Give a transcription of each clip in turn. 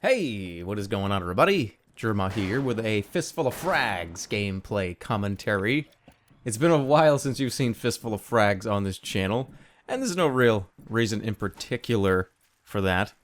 Hey, what is going on, everybody? Jerma here with a Fistful of Frags gameplay commentary. It's been a while since you've seen Fistful of Frags on this channel, and there's no real reason in particular for that.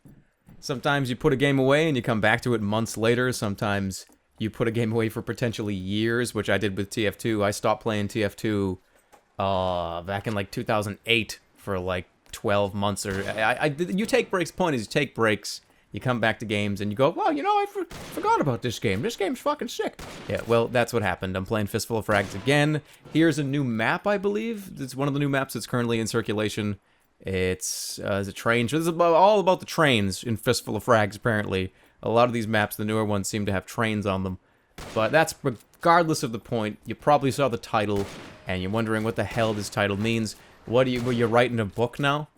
Sometimes you put a game away and you come back to it months later. Sometimes you put a game away for potentially years, which I did with TF2. I stopped playing TF2 back in like 2008 for like 12 months. You take breaks. Point is, you take breaks. You come back to games and you go, well, you know, I forgot about this game. This game's fucking sick. Yeah, well, that's what happened. I'm playing Fistful of Frags again. Here's a new map, I believe. It's one of the new maps that's currently in circulation. It's a train. This is all about the trains in Fistful of Frags, apparently. A lot of these maps, the newer ones, seem to have trains on them. But that's regardless of the point. You probably saw the title, and you're wondering what the hell this title means. Were you writing a book now?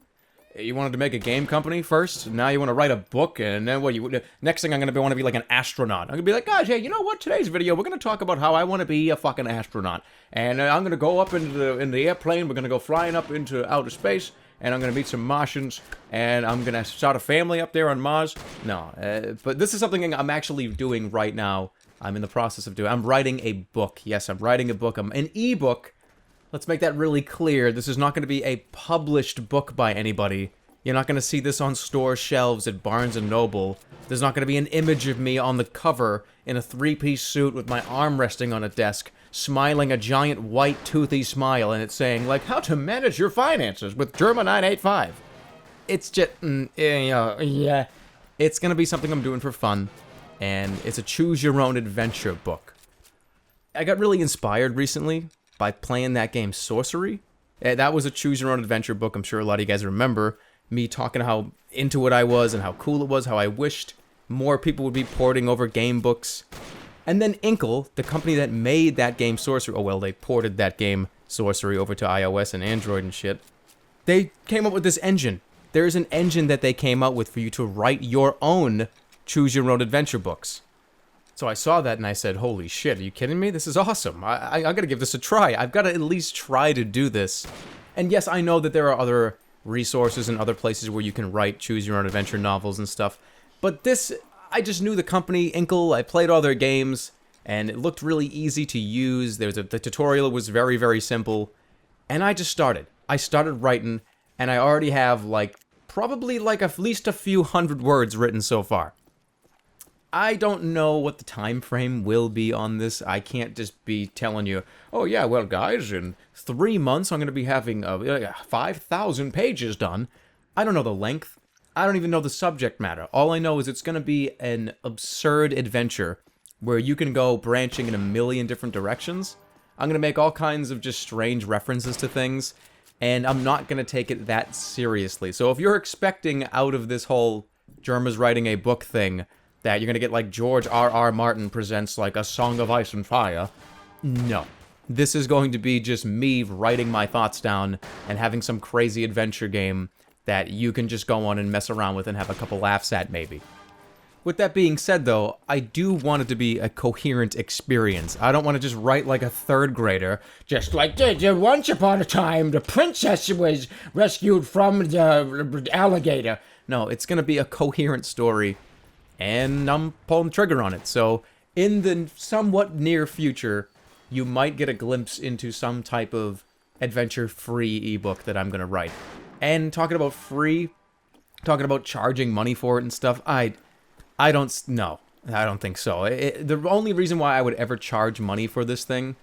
You wanted to make a game company first, now you want to write a book, and then next thing I'm going to want to be like an astronaut. I'm going to be like, guys, hey, you know what, today's video, we're going to talk about how I want to be a fucking astronaut. And I'm going to go up in the airplane, we're going to go flying up into outer space, and I'm going to meet some Martians, and I'm going to start a family up there on Mars. No, but this is something I'm actually doing right now. I'm in the process of doing. I'm writing a book. Yes, I'm writing a book. I'm an ebook. Let's make that really clear. This is not going to be a published book by anybody. You're not going to see this on store shelves at Barnes & Noble. There's not going to be an image of me on the cover in a three-piece suit with my arm resting on a desk, smiling a giant white toothy smile, and it's saying, like, how to manage your finances with Germa 985. It's just, yeah. It's going to be something I'm doing for fun, and it's a choose-your-own-adventure book. I got really inspired recently by playing that game Sorcery. That was a choose-your-own-adventure book. I'm sure a lot of you guys remember me talking how into it I was and how cool it was, how I wished more people would be porting over game books. And then Inkle, the company that made that game Sorcery, oh well, they ported that game Sorcery over to iOS and Android and shit. They came up with this engine. There's an engine that they came up with for you to write your own choose-your-own-adventure books. So I saw that and I said, holy shit, are you kidding me? This is awesome. I gotta give this a try. I've gotta at least try to do this. And yes, I know that there are other resources and other places where you can write choose-your-own-adventure novels and stuff. But this, I just knew the company, Inkle. I played all their games, and it looked really easy to use. The tutorial was very, very simple. And I just started. I started writing, and I already have, probably at least a few hundred words written so far. I don't know what the time frame will be on this. I can't just be telling you, oh yeah, well guys, in 3 months I'm going to be having 5,000 pages done. I don't know the length. I don't even know the subject matter. All I know is it's going to be an absurd adventure where you can go branching in a million different directions. I'm going to make all kinds of just strange references to things, and I'm not going to take it that seriously. So if you're expecting out of this whole Jerma's writing a book thing that you're going to get like George R.R. Martin presents like A Song of Ice and Fire, no. This is going to be just me writing my thoughts down and having some crazy adventure game that you can just go on and mess around with and have a couple laughs at, maybe. With that being said, though, I do want it to be a coherent experience. I don't want to just write like a third grader, just like, once upon a time, the princess was rescued from the alligator. No, it's going to be a coherent story, and I'm pulling the trigger on it. So, in the somewhat near future, you might get a glimpse into some type of adventure-free ebook that I'm going to write. And talking about free, talking about charging money for it and stuff, I don't think so. The only reason why I would ever charge money for this thing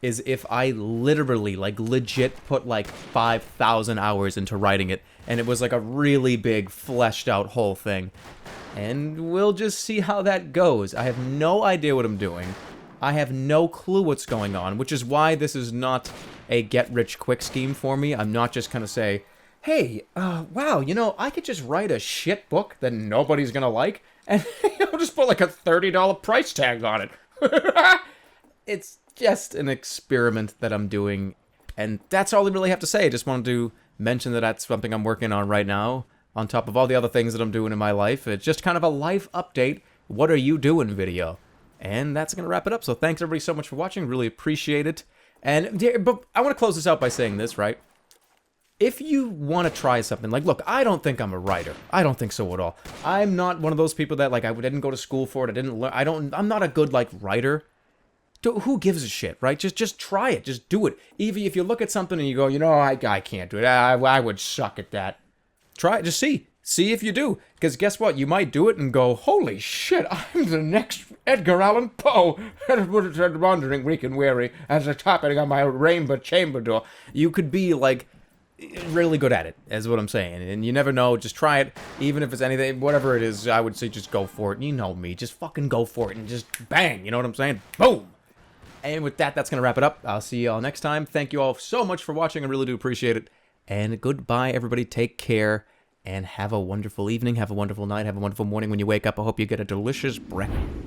is if I literally, legit put 5,000 hours into writing it, and it was a really big, fleshed out whole thing. And we'll just see how that goes. I have no idea what I'm doing. I have no clue what's going on, which is why this is not a get-rich-quick scheme for me. I'm not just gonna say, hey, wow, I could just write a shit book that nobody's gonna like, and I'll just put a $30 price tag on it. It's just an experiment that I'm doing, and that's all I really have to say. I just wanted to mention that that's something I'm working on right now, on top of all the other things that I'm doing in my life. It's just kind of a life update. What are you doing video? And that's going to wrap it up. So thanks everybody so much for watching. Really appreciate it. And but I want to close this out by saying this, right? if you want to try something, like, look, I don't think I'm a writer. I don't think so at all. I'm not one of those people that, like, I didn't go to school for it. I didn't learn. I'm not a good, like, writer. Who gives a shit, right? Just try it. Just do it. Even if you look at something and you go, I can't do it. I would suck at that. Try it. Just see. See if you do. Because guess what? You might do it and go, holy shit, I'm the next Edgar Allan Poe. Wandering weak and weary as a tapping on my rainbow chamber door. You could be, like, really good at it, is what I'm saying. And you never know. Just try it. Even if it's anything, whatever it is, I would say just go for it. You know me. Just fucking go for it and just bang. You know what I'm saying? Boom. And with that, that's going to wrap it up. I'll see you all next time. Thank you all so much for watching. I really do appreciate it. And goodbye, everybody. Take care. And have a wonderful evening, have a wonderful night, have a wonderful morning when you wake up. I hope you get a delicious breakfast.